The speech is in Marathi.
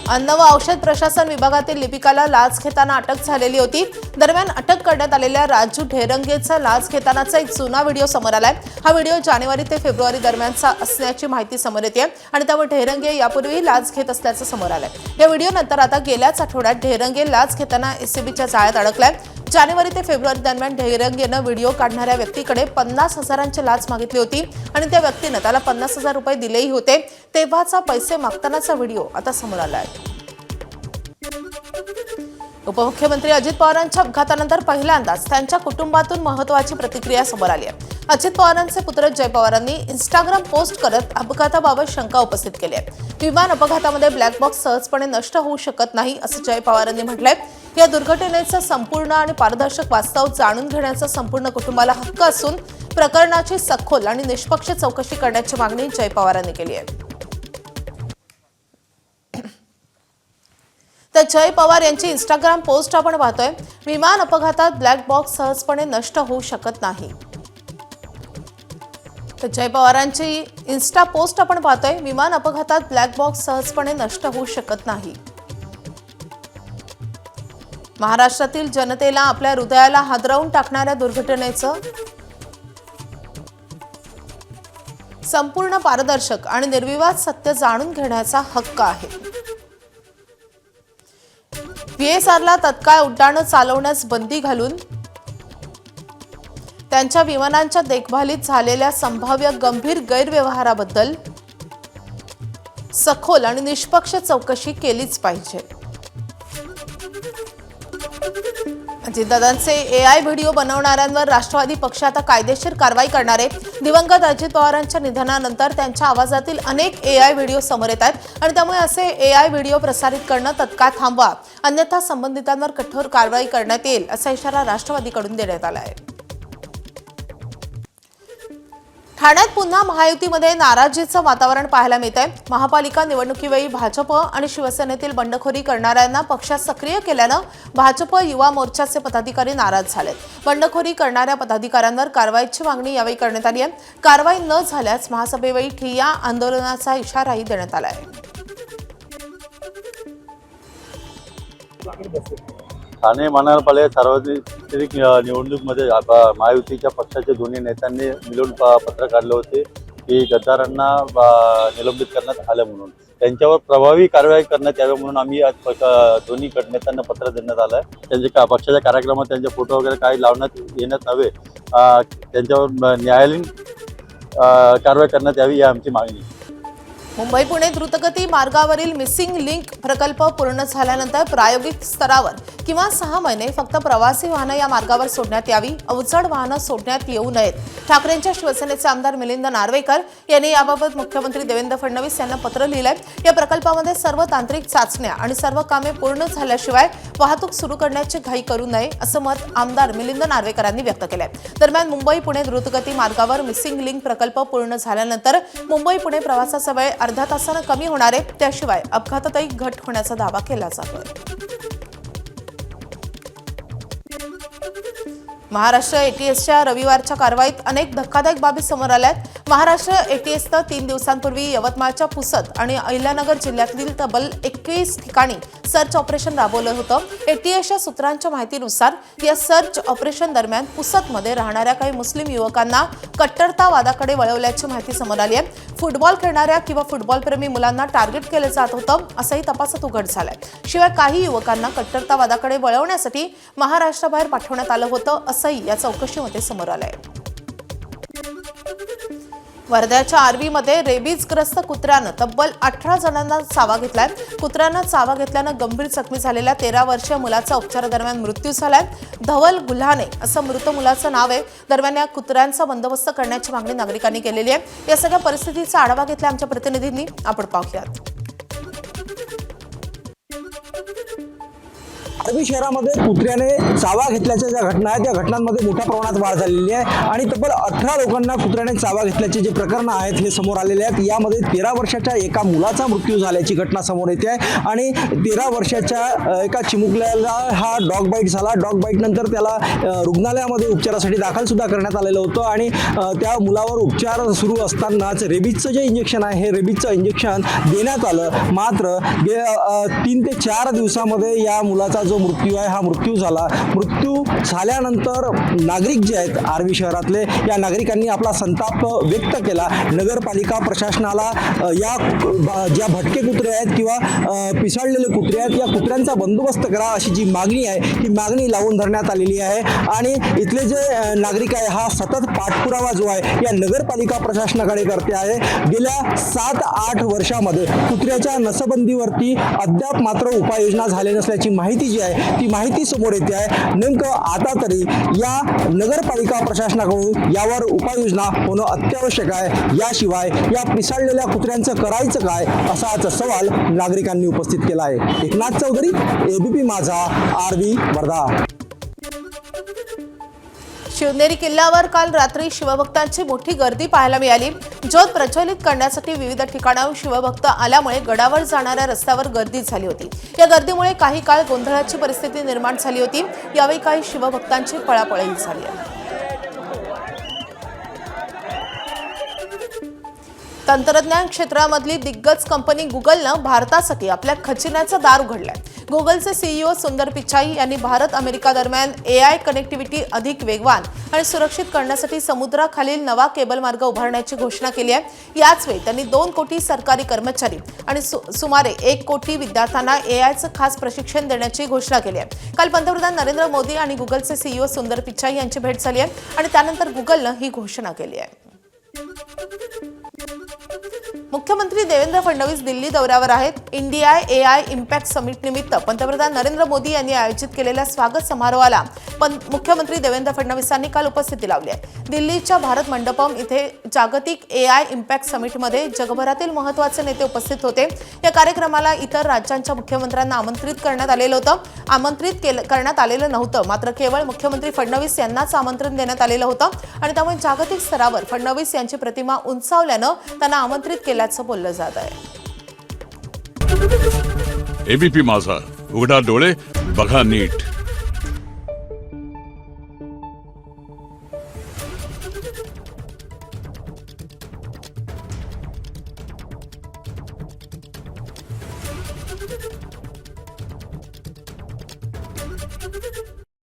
अन्न व औषध प्रशासन विभागातील लिपिकाला लाच घेताना अटक झालेली होती। दरम्यान अटक करण्यात आलेल्या राजू ढेरंगेचा लाच घेतानाचा एक जुना व्हिडिओ समोर आलाय। हा व्हिडिओ जानेवारी ते फेब्रुवारी दरम्यानचा असण्याची माहिती समोर येते आणि त्यावर ढेरंगे यापूर्वी लाच घेत असल्याचं समोर आलंय। या व्हिडिओ नंतर आता गेल्याच आठवड्यात ढेरंगे लाच घेताना एसीबीच्या जाळ्यात अडकलाय। जानेवारी ते फेब्रुवारी दरम्यान ढेरंगेनं व्हिडिओ काढणाऱ्या व्यक्तीकडे 50,000ची लाच मागितली होती आणि त्या व्यक्तीने त्याला 50,000 रुपये दिलेही होते। तेव्हाचा पैसे मागतानाचा व्हिडिओ आता समोर आला आहे। उपमुख्यमंत्री अजित पवारांच्या अपघातानंतर पहिल्यांदाच त्यांच्या कुटुंबातून महत्त्वाची प्रतिक्रिया समोर आली आहे। अजित पवारांचे पुत्र जय पवारांनी इंस्टाग्राम पोस्ट करत अपघाताबाबत शंका उपस्थित केली आहे। विमान अपघातामध्ये ब्लॅक बॉक्स सहजपणे नष्ट होऊ शकत नाही असं जय पवारांनी म्हटलंय। या दुर्घटनेचं संपूर्ण आणि पारदर्शक वास्तव जाणून घेण्याचा संपूर्ण कुटुंबाला हक्क असून प्रकरणाची सखोल आणि निष्पक्ष चौकशी करण्याची मागणी जय पवारांनी केली आहे। तर जय पवार यांची इंस्टाग्राम पोस्ट आपण पाहतोय। विमान अपघातात ब्लॅक बॉक्स सहजपणे नष्ट होऊ शकत नाही। तर जय पवारांची इन्स्टा पोस्ट आपण पाहतोय। विमान अपघातात ब्लॅक बॉक्स सहजपणे नष्ट होऊ शकत नाही। महाराष्ट्रातील जनतेला आपल्या हृदयाला हादरवून टाकणाऱ्या दुर्घटनेचं संपूर्ण पारदर्शक आणि निर्विवाद सत्य जाणून घेण्याचा हक्क आहे। VSRला तत्काळ उड्डाणं चालवण्यास बंदी घालून त्यांच्या विमानांच्या देखभालीत झालेल्या संभाव्य गंभीर गैरव्यवहाराबद्दल सखोल आणि निष्पक्ष चौकशी केलीच पाहिजे। अजितदादांचे AI व्हिडिओ बनवणाऱ्यांवर राष्ट्रवादी पक्ष आता कायदेशीर कारवाई करणार आहे। दिवंगत अजित पवारांच्या निधनानंतर त्यांच्या आवाजातील अनेक AI व्हिडिओ समोर येत आहेत आणि त्यामुळे असे AI व्हिडिओ प्रसारित करणं तत्काळ थांबवा, अन्यथा संबंधितांवर कठोर कारवाई करण्यात येईल असा इशारा राष्ट्रवादीकडून देण्यात आला आहे। ठाण्यात पुन्हा महायुतीमध्ये नाराजीचं वातावरण पाहायला मिळतंय। महापालिका निवडणुकीवेळी भाजप आणि शिवसेनेतील बंडखोरी करणाऱ्यांना पक्षात सक्रिय केल्यानं भाजप युवा मोर्चाचे पदाधिकारी नाराज झालेत। बंडखोरी करणाऱ्या पदाधिकाऱ्यांवर कारवाईची मागणी यावेळी करण्यात आली आहे। कारवाई न झाल्यास महासभेवेळी ठिय्या आंदोलनाचा इशाराही देण्यात आला आहे। ठाणे महानगरपालिका सार्वत्रिक निवडणुकीमध्ये महायुतीच्या पक्षाच्या दोन्ही नेत्यांनी मिळून पत्र काढले होते की गद्दारांना निलंबित करण्यात आलं म्हणून त्यांच्यावर प्रभावी कारवाई करण्यात यावी म्हणून आम्ही आज दोन्ही नेत्यांना पत्र देण्यात आलं आहे। त्यांच्या पक्षाच्या कार्यक्रमात त्यांचे फोटो वगैरे काही लावण्यात येण्यात नव्हे, त्यांच्यावर न्यायालयीन कारवाई करण्यात यावी ही आमची मागणी आहे। मुंबई पुणे द्रुतगती मार्गावरील मिसिंग लिंक प्रकल्प पूर्ण झाल्यानंतर प्रायोगिक स्तरावर किमान 6 महिने फक्त प्रवासी वाहनं या मार्गावर सोडण्यात यावी, अवजड वाहनं सोडण्यात येऊ नयेत। ठाकरेंच्या शिवसेनेचे आमदार मिलिंद नार्वेकर यांनी याबाबत मुख्यमंत्री देवेंद्र फडणवीस यांना पत्र लिहिलंय। या प्रकल्पामध्ये सर्व तांत्रिक चाचण्या आणि सर्व कामे पूर्ण झाल्याशिवाय वाहतूक सुरू करण्याची घाई करू नये असं मत आमदार मिलिंद नार्वेकरांनी व्यक्त केलंय। दरम्यान मुंबई पुणे द्रुतगती मार्गावर मिसिंग लिंक प्रकल्प पूर्ण झाल्यानंतर मुंबई पुणे प्रवासाचा वेळ अर्धा तासानं कमी होणार आहे, त्याशिवाय अपघातातही घट होण्याचा दावा केला जातोय। महाराष्ट्र ATSच्या रविवारच्या कारवाईत अनेक धक्कादायक बाबी समोर आल्यात। महाराष्ट्र ATSनं 3 दिवसांपूर्वी यवतमाळच्या पुसद आणि अहिल्यानगर जिल्ह्यातील तब्बल 21 ठिकाणी सर्च ऑपरेशन राबवलं होतं। ATSच्या सूत्रांच्या माहितीनुसार या सर्च ऑपरेशन दरम्यान पुसदमध्ये राहणाऱ्या काही मुस्लिम युवकांना कट्टरतावादाकडे वळवल्याची माहिती समोर आली आहे। फुटबॉल खेळणाऱ्या किंवा फुटबॉलप्रेमी मुलांना टार्गेट केलं जात होतं असंही तपासात उघड झालंय। शिवाय काही युवकांना कट्टरतावादाकडे वळवण्यासाठी महाराष्ट्राबाहेर पाठवण्यात आलं होतं असंही या चौकशीमध्ये समोर आलंय। वर्ध्याच्या आर्वीमध्ये रेबीजग्रस्त कुत्र्यानं तब्बल 18 जणांना चावा घेतलाय। कुत्र्यानं चावा घेतल्यानं गंभीर जखमी झालेल्या 13 वर्षीय मुलाचा उपचारादरम्यान मृत्यू झालाय। धवल गुल्हाने असं मृत मुलाचं नाव आहे। दरम्यान या कुत्र्यांचा बंदोबस्त करण्याची मागणी नागरिकांनी केलेली आहे। या सगळ्या परिस्थितीचा आढावा घेतला आमच्या प्रतिनिधींनी, आपण पाहूयात। आर्वी शहरामध्ये कुत्र्याने चावा घेतल्याच्या ज्या घटना आहेत त्या घटनांमध्ये मोठ्या प्रमाणात वाढ झालेली आहे आणि तब्बल 18 लोकांना कुत्र्याने चावा घेतल्याचे जे प्रकरणं आहेत हे समोर आलेले आहेत। यामध्ये 13 वर्षाच्या एका मुलाचा मृत्यू झाल्याची घटना समोर येते आहे आणि 13 वर्षाच्या एका चिमुकल्याला हा डॉग बाईट झाला। डॉग बाईट नंतर त्याला रुग्णालयामध्ये उपचारासाठी दाखल सुद्धा करण्यात आलेलं होतं आणि त्या मुलावर उपचार सुरू असतानाच रेबीजचं जे इंजेक्शन आहे हे रेबीजचं इंजेक्शन देण्यात आलं। मात्र 3 ते 4 दिवसामध्ये या मुलाचा जो मृत्यू आहे हा मृत्यू झाला। मृत्यू झाल्यानंतर नागरिक जे आहेत आर्वी शहरातले या नागरिकांनी आपला संताप व्यक्त केला। नगरपालिका प्रशासनाला या ज्या भटके कुत्रे आहेत किंवा पिसाळलेले कुत्रे आहेत या कुत्र्यांचा बंदोबस्त करा अशी जी मागणी आहे ही मागणी लावून धरण्यात आलेली आहे आणि इथले जे नागरिक आहे हा सतत पाठपुरावा जो आहे या नगरपालिका प्रशासनाकडे करते आहे। गेल्या 7-8 वर्षामध्ये कुत्र्याच्या नसबंदीवरती अद्याप मात्र उपाययोजना झाल्या नसल्याची माहिती जी आहे ती माहिती समोर येते आहे। नेमकं आता तरी या नगरपालिका प्रशासनाकडून यावर उपाययोजना होणं अत्यावश्यक आहे। याशिवाय या पिसाळलेल्या कुत्र्यांचं करायचं काय असाच सवाल नागरिकांनी उपस्थित केला आहे। एकनाथ चौधरी, एबीपी माझा, आर्वी, वर्धा। शिवनेरी किल्ल्यावर काल रात्री शिवभक्तांची मोठी गर्दी पाहायला मिळाली। ज्योत प्रज्वलित करण्यासाठी विविध ठिकाणाहून शिवभक्त आल्यामुळे गडावर जाणाऱ्या रस्त्यावर गर्दी झाली होती। या गर्दीमुळे काही काळ गोंधळाची परिस्थिती निर्माण झाली होती। यावेळी काही शिवभक्तांची पळापळही झाली आहे। तंत्रज्ञान क्षेत्रामधली दिग्गज कंपनी गुगलनं भारतासाठी आपल्या खजिन्याचं दार उघडलंय। गुगलचे सीईओ सुंदर पिचाई यांनी भारत अमेरिका दरम्यान AI कनेक्टिव्हिटी अधिक वेगवान आणि सुरक्षित करण्यासाठी समुद्राखालील नवा केबल मार्ग उभारण्याची घोषणा केली आहे। याच वेळी त्यांनी 2 कोटी सरकारी कर्मचारी आणि सुमारे 1 कोटी विद्यार्थ्यांना AIचं खास प्रशिक्षण देण्याची घोषणा केली आहे। काल पंतप्रधान नरेंद्र मोदी आणि गुगलचे सीईओ सुंदर पिचाई यांची भेट झाली आहे आणि त्यानंतर गुगलनं ही घोषणा केली आहे। मुख्यमंत्री देवेंद्र फडणवीस दिल्ली दौऱ्यावर आहेत। इंडिया AI इम्पॅक्ट समिट निमित्त पंतप्रधान नरेंद्र मोदी यांनी आयोजित केलेल्या स्वागत समारोहाला मुख्यमंत्री देवेंद्र फडणवीसांनी काल उपस्थिती लावली आहे। दिल्लीच्या भारत मंडपम इथे जागतिक AI इम्पॅक्ट समिटमध्ये जगभरातील महत्त्वाचे नेते उपस्थित होते। या कार्यक्रमाला इतर राज्यांच्या मुख्यमंत्र्यांना आमंत्रित करण्यात आलेलं नव्हतं, मात्र केवळ मुख्यमंत्री फडणवीस यांनाच आमंत्रण देण्यात आलेलं होतं आणि त्यामुळे जागतिक स्तरावर फडणवीस यांची प्रतिमा उंचावल्यानं त्यांना आमंत्रित केल्याचं बोललं जात आहे। एबीपी माझा, उघडा डोळे बघा नीट।